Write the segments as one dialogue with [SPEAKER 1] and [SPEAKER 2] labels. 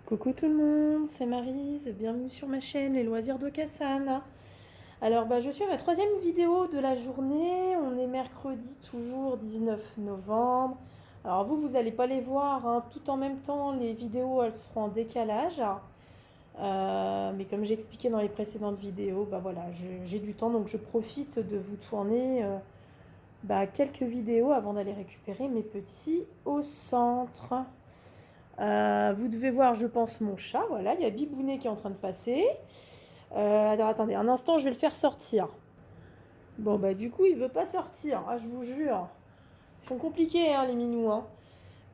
[SPEAKER 1] Coucou tout le monde, c'est Maryse, bienvenue sur ma chaîne Les Loisirs de Cassane. Alors je suis à ma troisième vidéo de la journée, on est mercredi toujours 19 novembre. Alors vous n'allez pas les voir hein, tout en même temps, les vidéos elles seront en décalage. Mais comme j'ai expliqué dans les précédentes vidéos, voilà, j'ai du temps donc je profite de vous tourner quelques vidéos avant d'aller récupérer mes petits au centre. Vous devez voir, je pense, mon chat. Voilà, il y a Bibounet qui est en train de passer. Alors attendez, un instant, je vais le faire sortir. Bon, du coup, il veut pas sortir. Ah, je vous jure. Ils sont compliqués, hein, les minous. Hein.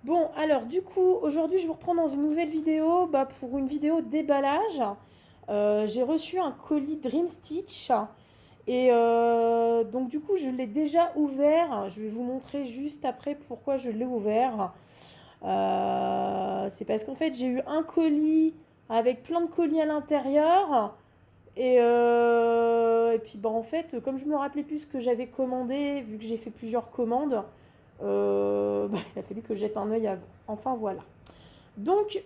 [SPEAKER 1] Bon, alors, du coup, aujourd'hui, je vous reprends dans une nouvelle vidéo pour une vidéo déballage. J'ai reçu un colis Dream Stitch. Et donc, du coup, je l'ai déjà ouvert. Je vais vous montrer juste après pourquoi je l'ai ouvert. C'est parce qu'en fait, j'ai eu un colis avec plein de colis à l'intérieur. Et puis, en fait, comme je me rappelais plus ce que j'avais commandé, vu que j'ai fait plusieurs commandes, il a fallu que je jette un œil avant. Enfin, voilà. Donc,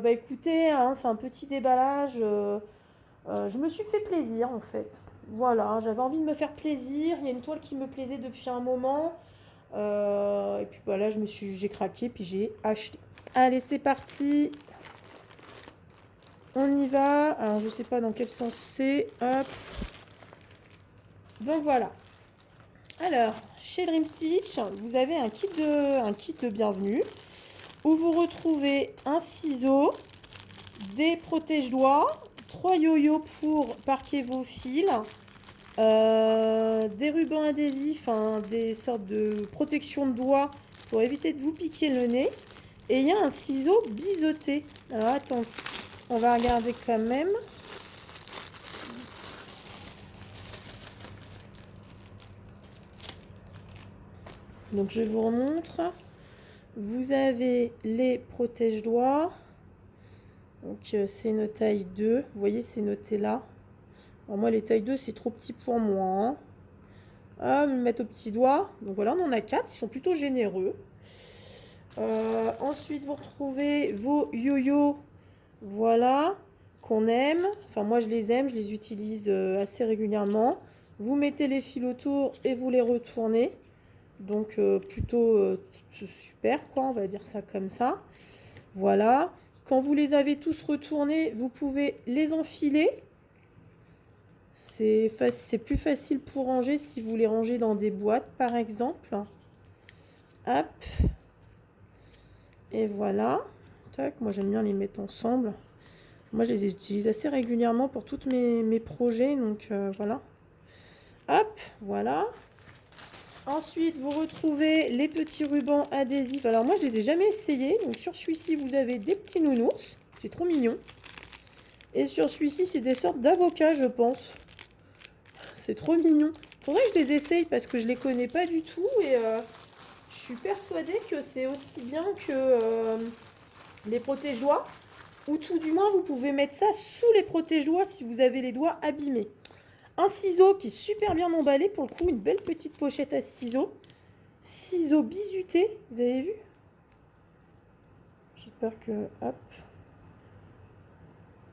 [SPEAKER 1] écoutez, hein, c'est un petit déballage. Je me suis fait plaisir, en fait. Voilà, j'avais envie de me faire plaisir. Il y a une toile qui me plaisait depuis un moment. Et puis voilà, j'ai craqué, puis j'ai acheté. Allez, c'est parti. On y va. Alors, je sais pas dans quel sens c'est. Hop. Donc voilà. Alors, chez Dream Stitch, vous avez un kit de bienvenue où vous retrouvez un ciseau, des protège-doigts, 3 yo-yo pour parquer vos fils, des rubans adhésifs, hein, des sortes de protection de doigts pour éviter de vous piquer le nez. Et il y a un ciseau biseauté. Alors attention, on va regarder quand même. Donc je vous remontre. Vous avez les protège-doigts. Donc c'est une taille 2. Vous voyez, c'est noté là. Alors moi, les tailles 2, c'est trop petit pour moi. Hein. Ah, me mettre au petit doigt. Donc voilà, on en a 4. Ils sont plutôt généreux. Ensuite, vous retrouvez vos yo-yo. Voilà, qu'on aime. Enfin, moi, je les aime. Je les utilise assez régulièrement. Vous mettez les fils autour et vous les retournez. Donc, plutôt super, quoi. On va dire ça comme ça. Voilà. Quand vous les avez tous retournés, vous pouvez les enfiler. C'est plus facile pour ranger si vous les rangez dans des boîtes, par exemple. Hop. Et voilà. Tac, moi j'aime bien les mettre ensemble. Moi je les utilise assez régulièrement pour tous mes projets. Donc voilà. Hop, voilà. Ensuite, vous retrouvez les petits rubans adhésifs. Alors moi je les ai jamais essayés. Donc sur celui-ci, vous avez des petits nounours. C'est trop mignon. Et sur celui-ci, c'est des sortes d'avocats, je pense. C'est trop mignon. Faudrait que je les essaye parce que je les connais pas du tout. Et je suis persuadée que c'est aussi bien que les protège-doigts. Ou tout du moins, vous pouvez mettre ça sous les protège-doigts si vous avez les doigts abîmés. Un ciseau qui est super bien emballé. Pour le coup, une belle petite pochette à ciseaux. Ciseaux bisutés, vous avez vu? J'espère que... Hop.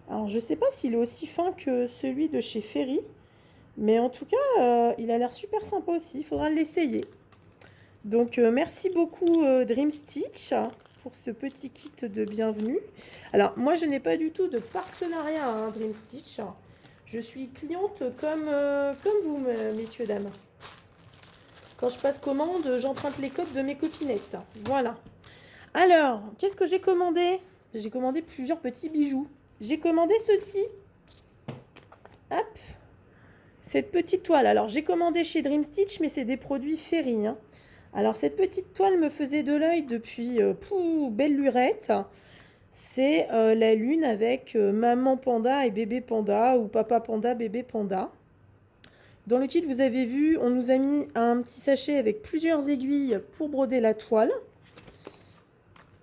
[SPEAKER 1] Alors, je sais pas s'il est aussi fin que celui de chez Ferry. Mais en tout cas, il a l'air super sympa aussi. Il faudra l'essayer. Donc, merci beaucoup Dream Stitch pour ce petit kit de bienvenue. Alors, moi, je n'ai pas du tout de partenariat hein, Dream Stitch. Je suis cliente comme vous, messieurs, dames. Quand je passe commande, j'emprunte les codes de mes copinettes. Voilà. Alors, qu'est-ce que j'ai commandé? J'ai commandé plusieurs petits bijoux. J'ai commandé ceci. Hop. Cette petite toile. Alors, j'ai commandé chez Dream Stitch, mais c'est des produits Ferry. Hein. Alors, cette petite toile me faisait de l'œil depuis belle lurette. C'est la lune avec maman panda et bébé panda ou papa panda, bébé panda. Dans le kit, vous avez vu, on nous a mis un petit sachet avec plusieurs aiguilles pour broder la toile.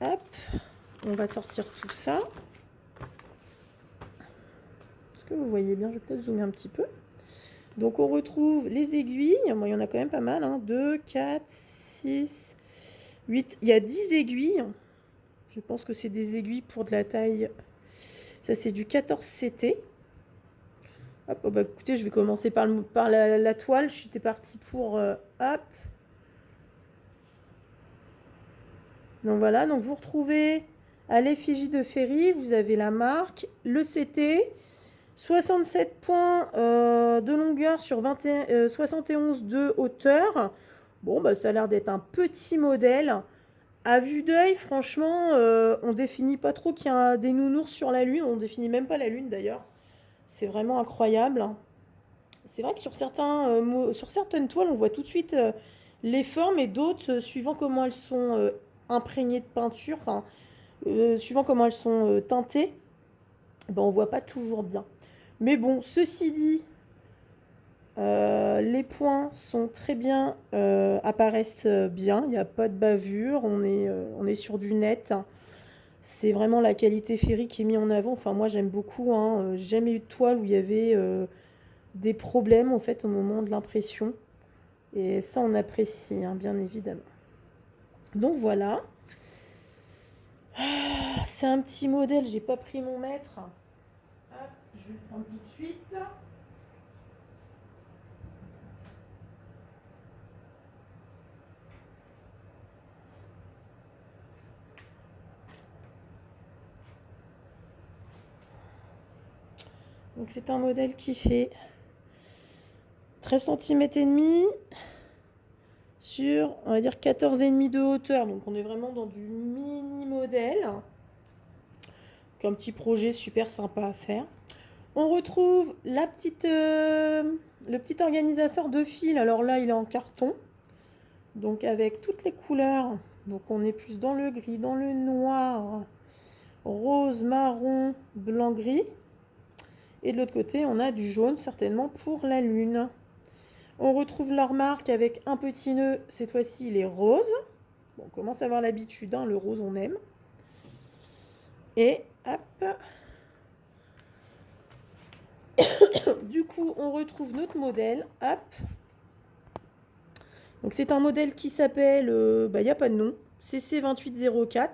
[SPEAKER 1] Hop, on va sortir tout ça. Est-ce que vous voyez bien? Je vais peut-être zoomer un petit peu. Donc, on retrouve les aiguilles. Bon, il y en a quand même pas mal. Hein. 2, 4, 6, 8. Il y a 10 aiguilles. Je pense que c'est des aiguilles pour de la taille. Ça, c'est du 14 CT. Hop, oh bah, écoutez, je vais commencer par la toile. J'étais partie pour... hop. Donc voilà, donc vous retrouvez à l'effigie de Ferry, vous avez la marque, le CT, 67 points de longueur sur 71 de hauteur. Bon, bah, ça a l'air d'être un petit modèle. À vue d'œil, franchement, on définit pas trop qu'il y a des nounours sur la Lune. On définit même pas la Lune d'ailleurs. C'est vraiment incroyable. C'est vrai que sur certaines toiles, on voit tout de suite les formes et d'autres, suivant comment elles sont imprégnées de peinture, enfin, suivant comment elles sont teintées, ben, on voit pas toujours bien. Mais bon, ceci dit, les points sont très bien, apparaissent bien, il n'y a pas de bavure, on est sur du net. C'est vraiment la qualité Ferry qui est mise en avant. Enfin, moi j'aime beaucoup, hein. J'ai jamais eu de toile où il y avait des problèmes en fait au moment de l'impression. Et ça, on apprécie, hein, bien évidemment. Donc voilà. Ah, c'est un petit modèle, j'ai pas pris mon mètre. Hop, je vais le prendre tout de suite. Donc c'est un modèle qui fait 13 cm et demi sur, on va dire, 14,5 de hauteur. Donc on est vraiment dans du mini modèle. Donc un petit projet super sympa à faire. On retrouve le petit organisateur de fil. Alors là, il est en carton. Donc avec toutes les couleurs. Donc on est plus dans le gris, dans le noir, rose, marron, blanc, gris. Et de l'autre côté, on a du jaune, certainement pour la lune. On retrouve leur marque avec un petit nœud. Cette fois-ci, il est rose. Bon, on commence à avoir l'habitude, hein, le rose, on aime. Et hop. Du coup, on retrouve notre modèle. Hop. Donc, c'est un modèle qui s'appelle, il n'y a pas de nom, CC2804.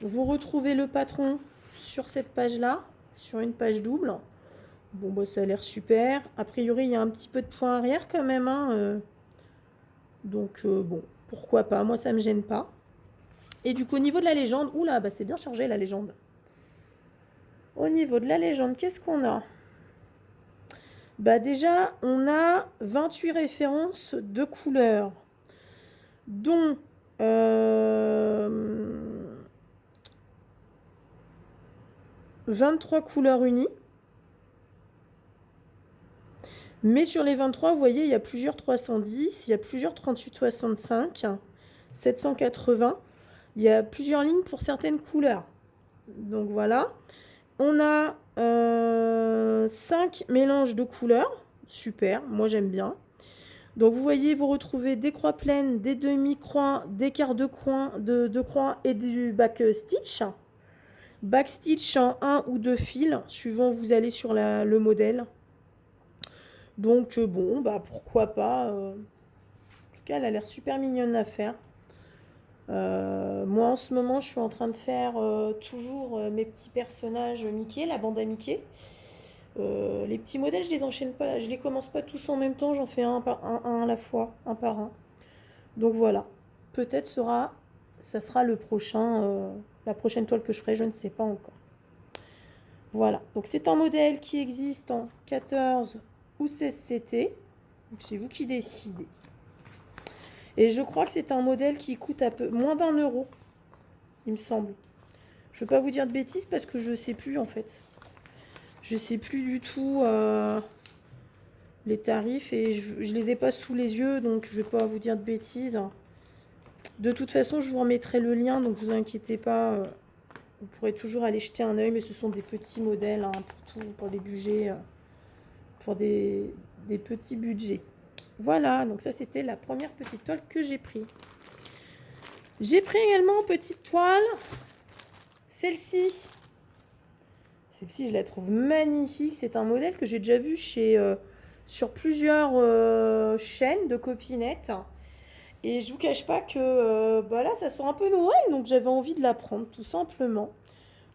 [SPEAKER 1] Vous retrouvez le patron sur cette page-là, sur une page double. Bon, bah, ça a l'air super. A priori, il y a un petit peu de point arrière quand même, hein, donc, bon, pourquoi pas. Moi, ça ne me gêne pas. Et du coup, au niveau de la légende, oula, bah, c'est bien chargé la légende. Au niveau de la légende, qu'est-ce qu'on a? Bah déjà, on a 28 références de couleurs, dont 23 couleurs unies. Mais sur les 23, vous voyez, il y a plusieurs 310, il y a plusieurs 3865, 780. Il y a plusieurs lignes pour certaines couleurs. Donc voilà. On a 5 mélanges de couleurs. Super, moi j'aime bien. Donc vous voyez, vous retrouvez des croix pleines, des demi-croix, des quarts de croix et du back stitch. Back stitch en 1 ou 2 fils, suivant où vous allez sur le modèle. Donc bon, bah pourquoi pas. En tout cas, elle a l'air super mignonne à faire. Moi en ce moment, je suis en train de faire toujours mes petits personnages Mickey, la bande à Mickey. Les petits modèles, je les enchaîne pas, je les commence pas tous en même temps, j'en fais un à la fois, un par un. Donc voilà, peut-être ça sera le prochain, la prochaine toile que je ferai, je ne sais pas encore. Voilà, donc c'est un modèle qui existe en 14 ou 16 CT, donc c'est vous qui décidez. Et je crois que c'est un modèle qui coûte un peu moins d'1 €, il me semble. Je ne vais pas vous dire de bêtises parce que je ne sais plus en fait. Je ne sais plus du tout les tarifs et je ne les ai pas sous les yeux, donc je ne vais pas vous dire de bêtises. De toute façon, je vous remettrai le lien, donc vous inquiétez pas. Vous pourrez toujours aller jeter un œil, mais ce sont des petits modèles, hein, pour des budgets, pour des petits budgets. Voilà, donc ça c'était la première petite toile que j'ai pris. J'ai pris également petite toile, celle-ci. Celle-ci, je la trouve magnifique. C'est un modèle que j'ai déjà vu sur plusieurs chaînes de copinettes. Et je vous cache pas que bah là, ça sent un peu Noël, donc j'avais envie de la prendre, tout simplement.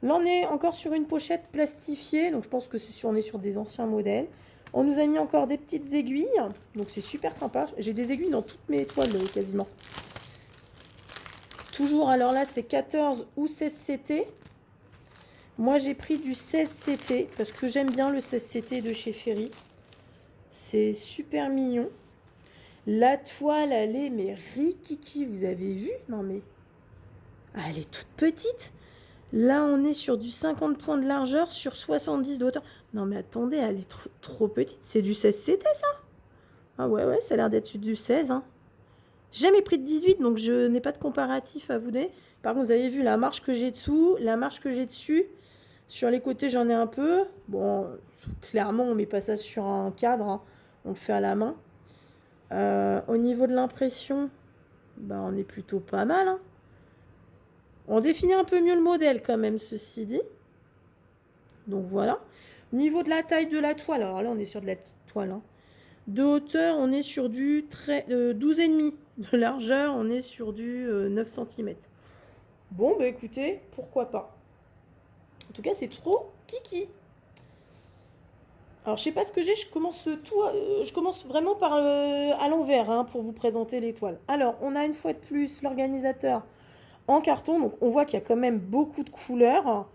[SPEAKER 1] Là, on est encore sur une pochette plastifiée, donc je pense que on est sur des anciens modèles. On nous a mis encore des petites aiguilles, donc c'est super sympa. J'ai des aiguilles dans toutes mes toiles quasiment. Toujours, alors là, c'est 14 ou 16 CT. Moi, j'ai pris du 16 CT parce que j'aime bien le 16 CT de chez Ferry. C'est super mignon. La toile, elle est, mais rikiki, vous avez vu? Non, mais elle est toute petite. Là, on est sur du 50 points de largeur sur 70 de hauteur. Non, mais attendez, elle est trop petite. C'est du 16 CT, ça? Ah ouais, ça a l'air d'être du 16. Hein. Jamais pris de 18, donc je n'ai pas de comparatif à vous donner. Par contre, vous avez vu la marge que j'ai dessous, la marge que j'ai dessus. Sur les côtés, j'en ai un peu. Bon, clairement, on ne met pas ça sur un cadre. Hein. On le fait à la main. Au niveau de l'impression, bah, on est plutôt pas mal. Hein. On définit un peu mieux le modèle quand même, ceci dit. Donc voilà. Au niveau de la taille de la toile, alors là, on est sur de la petite toile. Hein. De hauteur, on est sur du 12,5. De largeur, on est sur du 9 cm. Bon, bah écoutez, pourquoi pas. En tout cas, c'est trop kiki. Alors, je sais pas ce que j'ai, je commence vraiment par à l'envers hein, pour vous présenter l'étoile. Alors, on a une fois de plus l'organisateur en carton, donc on voit qu'il y a quand même beaucoup de couleurs.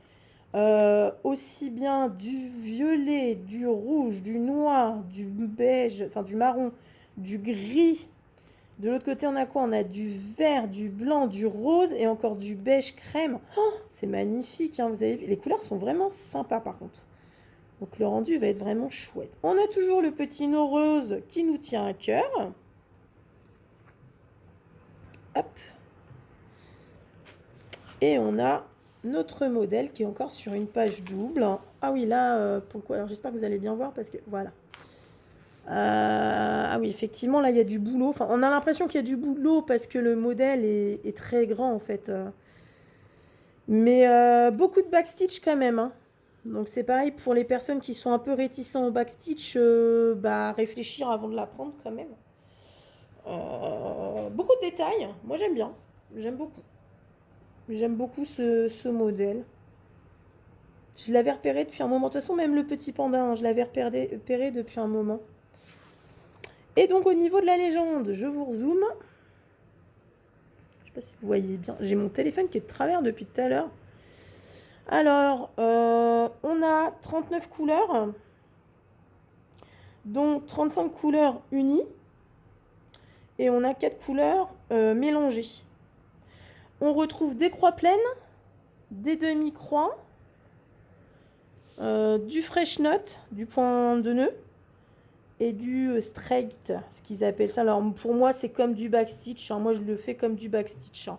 [SPEAKER 1] Aussi bien du violet, du rouge, du noir, du beige, enfin du marron, du gris. De l'autre côté, on a quoi? On a du vert, du blanc, du rose et encore du beige crème. Oh, c'est magnifique, hein, vous avez vu. Les couleurs sont vraiment sympas par contre. Donc le rendu va être vraiment chouette. On a toujours le petit nœud rose qui nous tient à cœur. Hop. Et on a notre modèle qui est encore sur une page double. Ah oui, là, pourquoi? Alors j'espère que vous allez bien voir parce que voilà. Ah oui, effectivement, là, il y a du boulot. Enfin, on a l'impression qu'il y a du boulot parce que le modèle est très grand en fait. Mais beaucoup de backstitch quand même. Hein. Donc c'est pareil pour les personnes qui sont un peu réticents au backstitch, bah, réfléchir avant de la prendre quand même. Beaucoup de détails, moi j'aime bien, j'aime beaucoup. J'aime beaucoup ce modèle. Je l'avais repéré depuis un moment. De toute façon, même le petit panda, hein, je l'avais repéré depuis un moment. Et donc au niveau de la légende, je vous rezoome. Je sais pas si vous voyez bien. J'ai mon téléphone qui est de travers depuis tout à l'heure. Alors, on a 39 couleurs, dont 35 couleurs unies. Et on a 4 couleurs mélangées. On retrouve des croix pleines, des demi-croix, du fresh note, du point de nœud, et du straight, ce qu'ils appellent ça. Alors pour moi, c'est comme du backstitch. Hein. Moi, je le fais comme du backstitch. Hein.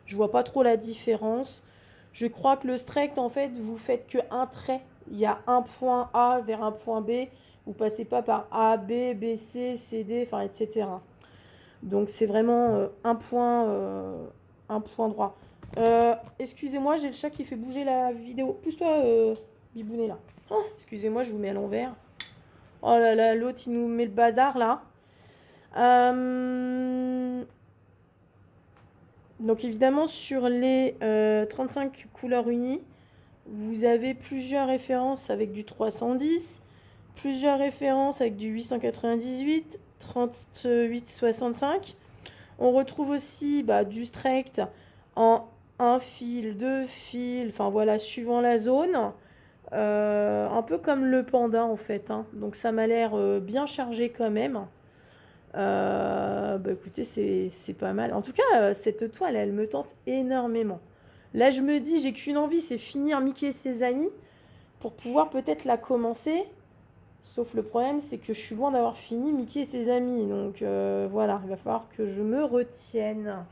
[SPEAKER 1] Je vois pas trop la différence. Je crois que le straight, en fait, vous faites qu'un trait. Il y a un point A vers un point B. Vous passez pas par A, B, B, C, C, D, enfin, etc. Donc c'est vraiment un point droit. Excusez-moi, j'ai le chat qui fait bouger la vidéo. Pousse-toi, Bibounet, là. Oh, excusez-moi, je vous mets à l'envers. Oh là là, l'autre, il nous met le bazar, là. Donc évidemment, sur les 35 couleurs unies, vous avez plusieurs références avec du 310, plusieurs références avec du 898, 3865. On retrouve aussi du straight en un fil, deux fils, enfin voilà, suivant la zone. Un peu comme le panda en fait. Hein. Donc ça m'a l'air bien chargé quand même. Écoutez, c'est pas mal. En tout cas, cette toile, elle me tente énormément. Là, je me dis, j'ai qu'une envie, c'est finir Mickey et ses amis pour pouvoir peut-être la commencer. Sauf le problème, c'est que je suis loin d'avoir fini Mickey et ses amis. Donc voilà, il va falloir que je me retienne.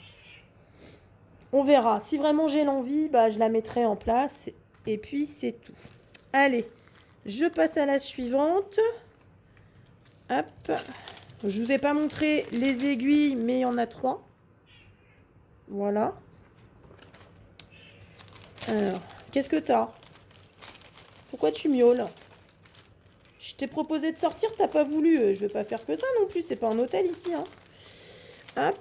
[SPEAKER 1] On verra. Si vraiment j'ai l'envie, je la mettrai en place. Et puis, c'est tout. Allez, je passe à la suivante. Hop. Je ne vous ai pas montré les aiguilles, mais il y en a 3. Voilà. Alors, qu'est-ce que t'as? Pourquoi tu miaules? Je t'ai proposé de sortir, t'as pas voulu. Je vais pas faire que ça non plus, c'est pas un hôtel ici. Hein. Hop.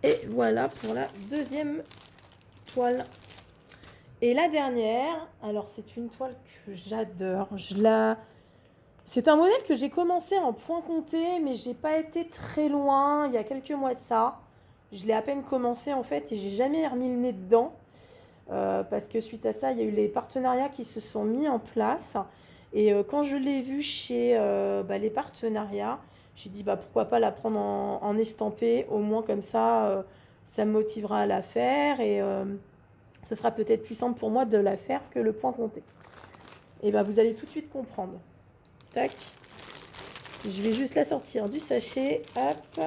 [SPEAKER 1] Et voilà pour la deuxième toile. Et la dernière, alors c'est une toile que j'adore. C'est un modèle que j'ai commencé en point compté, mais j'ai pas été très loin il y a quelques mois de ça. Je l'ai à peine commencé en fait et j'ai jamais remis le nez dedans. Parce que suite à ça, il y a eu les partenariats qui se sont mis en place. Et quand je l'ai vu chez les partenariats, j'ai dit pourquoi pas la prendre en estampé, au moins comme ça, ça me motivera à la faire et ça sera peut-être plus simple pour moi de la faire que le point compté. Et vous allez tout de suite comprendre. Tac. Je vais juste la sortir du sachet. Hop.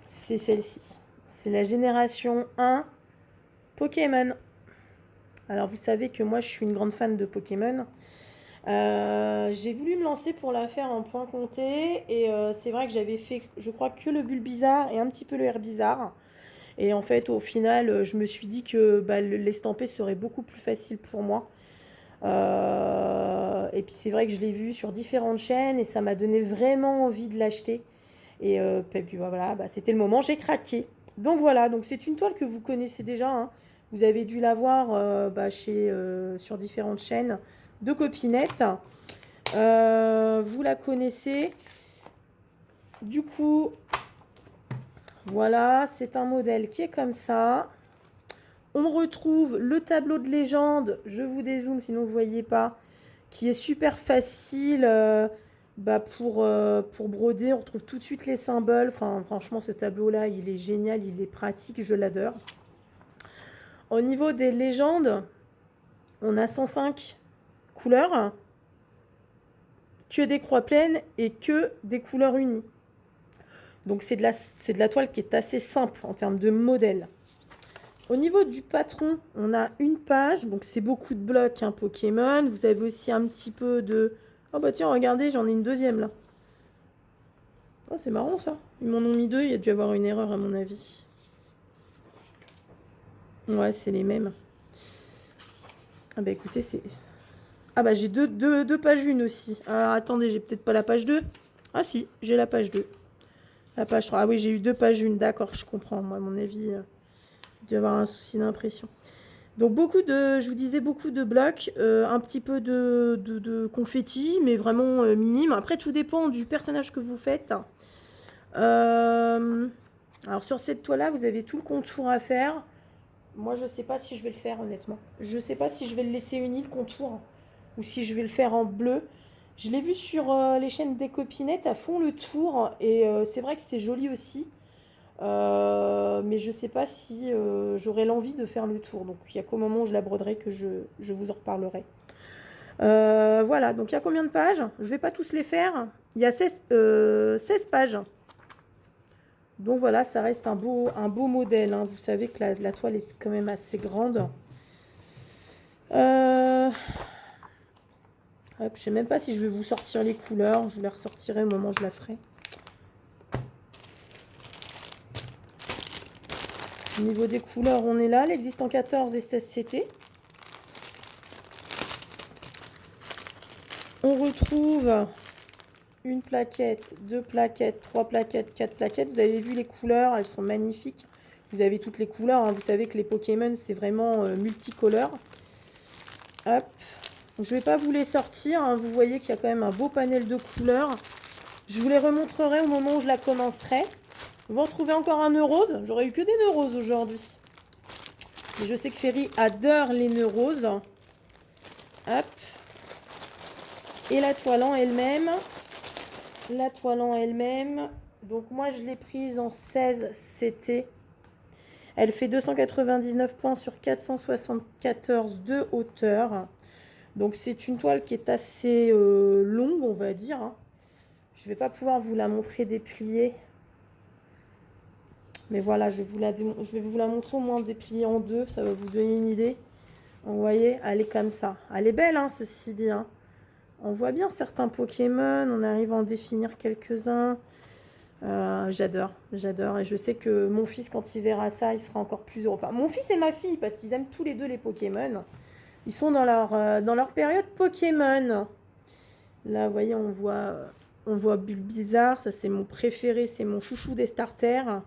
[SPEAKER 1] C'est celle-ci. C'est la génération 1 Pokémon. Alors vous savez que moi je suis une grande fan de Pokémon. J'ai voulu me lancer pour la faire en point compté et c'est vrai que j'avais fait, je crois, que le Bulbizarre et un petit peu le Herbizarre. Et en fait, au final, je me suis dit que l'estamper serait beaucoup plus facile pour moi. Et puis c'est vrai que je l'ai vu sur différentes chaînes et ça m'a donné vraiment envie de l'acheter. Et puis voilà, c'était le moment, j'ai craqué. Donc voilà, donc c'est une toile que vous connaissez déjà, hein. Vous avez dû la voir sur différentes chaînes de copinettes. Vous la connaissez. Du coup, voilà, c'est un modèle qui est comme ça. On retrouve le tableau de légende, je vous dézoome sinon vous ne voyez pas, qui est super facile pour broder. On retrouve tout de suite les symboles. Enfin, franchement, ce tableau-là, il est génial, il est pratique, je l'adore. Au niveau des légendes, on a 105 couleurs, que des croix pleines et que des couleurs unies. Donc c'est de la toile qui est assez simple en termes de modèle. Au niveau du patron, on a une page, donc c'est beaucoup de blocs, hein, Pokémon. Vous avez aussi un petit peu de... Oh bah tiens, regardez, j'en ai une deuxième là. Oh, c'est marrant ça. Ils m'en ont mis deux, il y a dû y avoir une erreur à mon avis. Ouais, c'est les mêmes. Ah bah écoutez, c'est... Ah bah j'ai deux pages une aussi. Alors attendez, j'ai peut-être pas la page 2. Ah si, j'ai la page 2. La page 3. Ah oui, j'ai eu deux pages une. D'accord, je comprends. Moi, à mon avis, il doit y avoir un souci d'impression. Donc je vous disais, beaucoup de blocs, un petit peu de confetti, mais vraiment minime. Après, tout dépend du personnage que vous faites. Alors sur cette toile-là, vous avez tout le contour à faire. Moi, je ne sais pas si je vais le faire, honnêtement. Je ne sais pas si je vais le laisser uni, le contour, ou si je vais le faire en bleu. Je l'ai vu sur les chaînes des copinettes, à fond le tour, et c'est vrai que c'est joli aussi. Mais je ne sais pas si j'aurai l'envie de faire le tour. Donc il y a qu'au moment où je la broderai que je vous en reparlerai. Voilà, donc il y a combien de pages? Je ne vais pas tous les faire. Il y a 16 pages. Donc voilà, ça reste un beau modèle, hein. Vous savez que la toile est quand même assez grande. Hop, je ne sais même pas si je vais vous sortir les couleurs. Je vous les ressortirai au moment où je la ferai. Au niveau des couleurs, on est là. Elle existe en 14 et 16 CT. On retrouve une plaquette, deux plaquettes, trois plaquettes, quatre plaquettes. Vous avez vu les couleurs, elles sont magnifiques. Vous avez toutes les couleurs, hein. Vous savez que les Pokémon, c'est vraiment multicolore. Hop. Donc, je ne vais pas vous les sortir, hein. Vous voyez qu'il y a quand même un beau panel de couleurs. Je vous les remontrerai au moment où je la commencerai. Vous retrouvez encore un nœud rose. J'aurais eu que des nœuds roses aujourd'hui. Mais je sais que Ferry adore les nœuds roses. Hop. Et la toile en elle-même. La toile en elle-même. Donc moi, je l'ai prise en 16 CT. Elle fait 299 points sur 474 de hauteur. Donc c'est une toile qui est assez longue, on va dire, hein. Je ne vais pas pouvoir vous la montrer dépliée. Mais voilà, je vais vous la montrer au moins dépliée en deux. Ça va vous donner une idée. Vous voyez, elle est comme ça. Elle est belle, hein, ceci dit, hein. On voit bien certains Pokémon. On arrive à en définir quelques-uns. J'adore, j'adore. Et je sais que mon fils, quand il verra ça, il sera encore plus heureux. Enfin, mon fils et ma fille, parce qu'ils aiment tous les deux les Pokémon. Ils sont dans leur période Pokémon. Là, vous voyez, on voit Bulbizarre. Ça, c'est mon préféré. C'est mon chouchou des starters.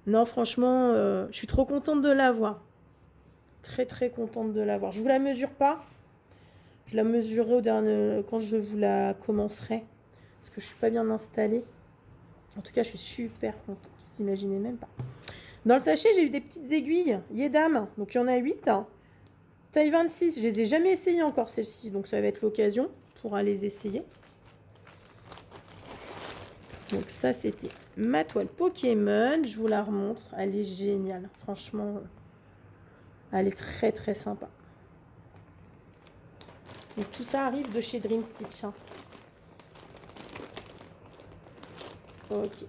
[SPEAKER 1] Non, franchement, je suis trop contente de l'avoir. Très, très contente de l'avoir. Je vous la mesure pas. Je la mesurerai au dernier, quand je vous la commencerai. Parce que je suis pas bien installée. En tout cas, je suis super contente. Vous imaginez même pas. Dans le sachet, j'ai eu des petites aiguilles Yedam. Donc, il y en a 8. Taille 26. Je les ai jamais essayées encore, celles-ci. Donc, ça va être l'occasion pour aller les essayer. Donc, ça, c'était ma toile Pokémon. Je vous la remontre. Elle est géniale. Franchement, elle est très, très sympa. Donc, tout ça arrive de chez Dream Stitch. Hein. Ok.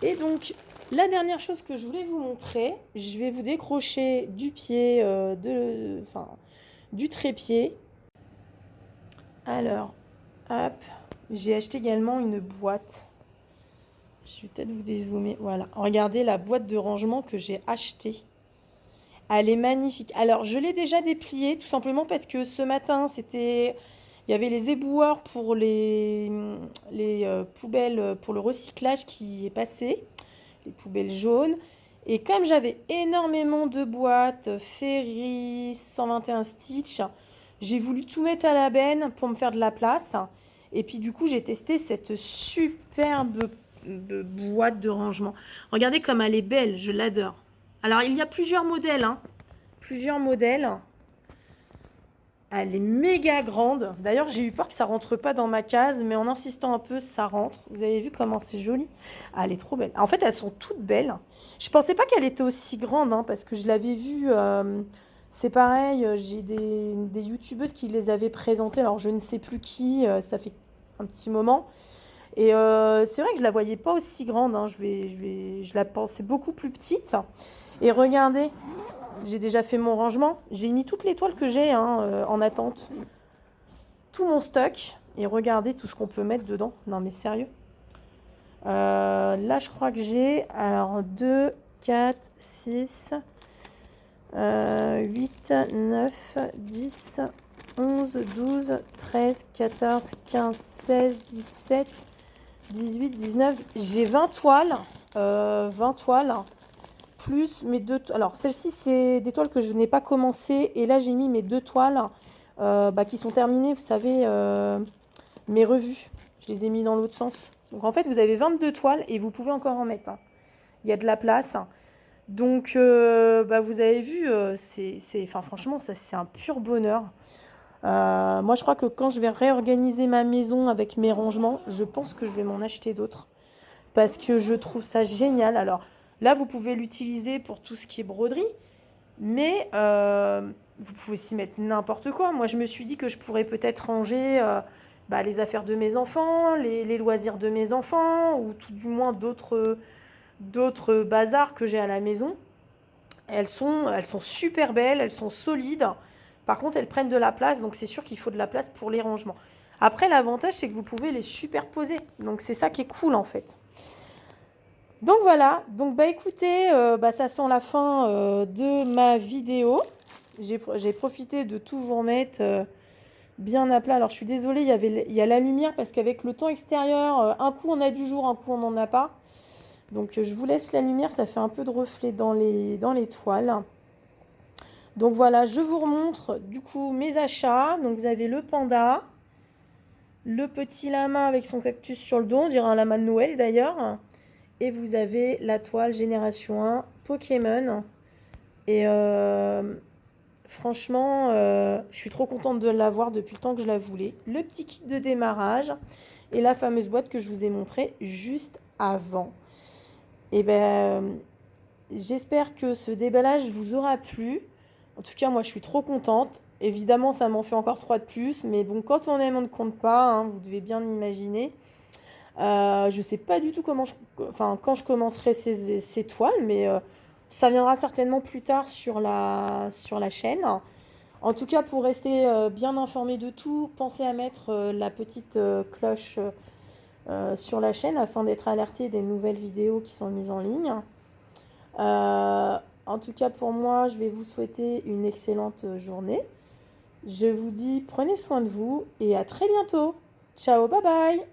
[SPEAKER 1] Et donc, la dernière chose que je voulais vous montrer, je vais vous décrocher du pied, du trépied. Alors, hop, j'ai acheté également une boîte. Je vais peut-être vous dézoomer. Voilà, regardez la boîte de rangement que j'ai achetée. Elle est magnifique. Alors, je l'ai déjà dépliée, tout simplement parce que ce matin, il y avait les éboueurs pour les poubelles, pour le recyclage qui est passé. Les poubelles jaunes. Et comme j'avais énormément de boîtes, Ferry, 121 Stitch, j'ai voulu tout mettre à la benne pour me faire de la place. Et puis du coup, j'ai testé cette superbe boîte de rangement. Regardez comme elle est belle, je l'adore. Alors, il y a plusieurs modèles. Hein. Plusieurs modèles. Elle est méga grande. D'ailleurs, j'ai eu peur que ça rentre pas dans ma case, mais en insistant un peu, ça rentre. Vous avez vu comment c'est joli? Ah, elle est trop belle. En fait, elles sont toutes belles. Je pensais pas qu'elle était aussi grande, hein, parce que je l'avais vue. C'est pareil, j'ai des youtubeuses qui les avaient présentées. Alors, je ne sais plus qui, ça fait un petit moment. Et c'est vrai que je la voyais pas aussi grande. Hein. Je la pensais beaucoup plus petite. Et regardez, j'ai déjà fait mon rangement. J'ai mis toutes les toiles que j'ai en attente. Tout mon stock. Et regardez tout ce qu'on peut mettre dedans. Non mais sérieux. Là je crois que j'ai alors 2, 4, 6, 8, 9, 10, 11, 12, 13, 14, 15, 16, 17, 18, 19. J'ai 20 toiles. 20 toiles. Plus mes deux... Alors, celle-ci, c'est des toiles que je n'ai pas commencé. Et là, j'ai mis mes 2 toiles qui sont terminées. Vous savez, mes revues. Je les ai mis dans l'autre sens. Donc, en fait, vous avez 22 toiles et vous pouvez encore en mettre. Hein. Il y a de la place. Donc, vous avez vu, franchement, ça, c'est un pur bonheur. Moi, je crois que quand je vais réorganiser ma maison avec mes rangements, je pense que je vais m'en acheter d'autres. Parce que je trouve ça génial. Alors, là, vous pouvez l'utiliser pour tout ce qui est broderie, mais vous pouvez aussi mettre n'importe quoi. Moi, je me suis dit que je pourrais peut-être ranger les affaires de mes enfants, les loisirs de mes enfants, ou tout du moins d'autres bazars que j'ai à la maison. Elles sont super belles, elles sont solides. Par contre, elles prennent de la place, donc c'est sûr qu'il faut de la place pour les rangements. Après, l'avantage, c'est que vous pouvez les superposer. Donc, c'est ça qui est cool, en fait. Donc voilà, donc écoutez, ça sent la fin de ma vidéo. J'ai profité de tout vous remettre bien à plat. Alors je suis désolée, il y a la lumière parce qu'avec le temps extérieur, un coup on a du jour, un coup on n'en a pas. Donc je vous laisse la lumière, ça fait un peu de reflet dans les toiles. Donc voilà, je vous remontre du coup mes achats. Donc vous avez le panda, le petit lama avec son cactus sur le dos, on dirait un lama de Noël d'ailleurs. Et vous avez la toile Génération 1 Pokémon. Et franchement, je suis trop contente de l'avoir depuis le temps que je la voulais. Le petit kit de démarrage et la fameuse boîte que je vous ai montrée juste avant. Et j'espère que ce déballage vous aura plu. En tout cas, moi, je suis trop contente. Évidemment, ça m'en fait encore 3 de plus. Mais bon, quand on aime, on ne compte pas. Hein, vous devez bien imaginer. Je sais pas du tout quand je commencerai ces toiles, mais ça viendra certainement plus tard sur la chaîne. En tout cas, pour rester bien informé de tout, pensez à mettre la petite cloche sur la chaîne afin d'être alerté des nouvelles vidéos qui sont mises en ligne. En tout cas, pour moi, je vais vous souhaiter une excellente journée. Je vous dis, prenez soin de vous et à très bientôt. Ciao, bye bye!